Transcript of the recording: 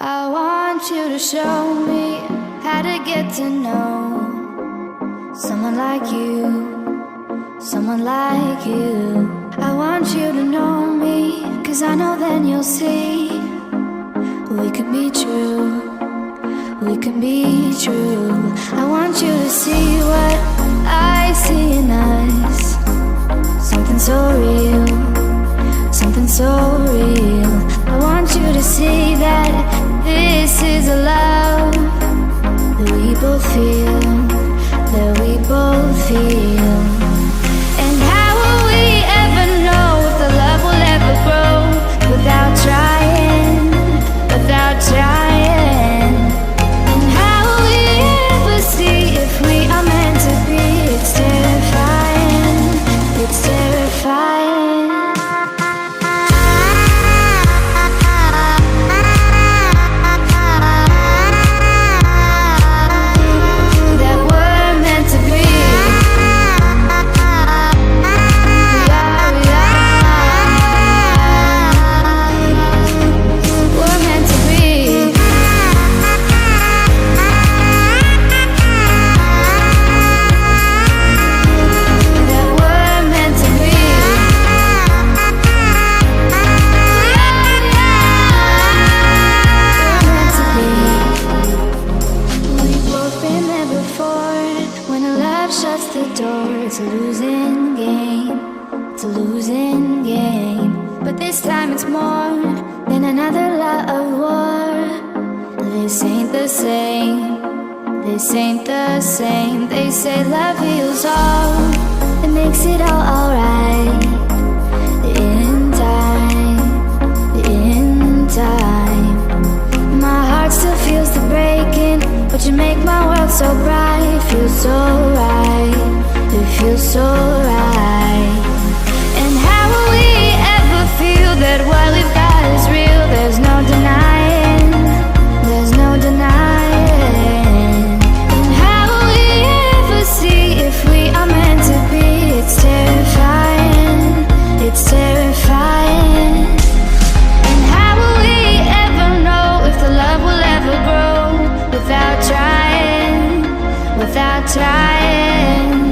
I want you to show me how to get to know someone like you, someone like you. I want you to know me, 'cause I know then you'll see we could be true, we can be true. I want you to see what I see in us, something so real, something so real. I want you to see that this is a love that we both feel, that we both feel. And how will we ever know if the love will ever grow without trying, without trying? And how will we ever see if we are meant to be? It's terrifying, it's terrifying. It's a losing game, it's a losing game. But this time it's more than another lot of war. This ain't the same, this ain't the same. They say love heals all, it makes it all alright. In time, in time. My heart still feels the breaking, but you make my world so bright. Feels so right, it feels so right. And how will we ever feel that what we've got is real? There's no denying, there's no denying. And how will we ever see if we are meant to be? It's terrifying, it's terrifying. And how will we ever know if the love will ever grow without trying, without trying?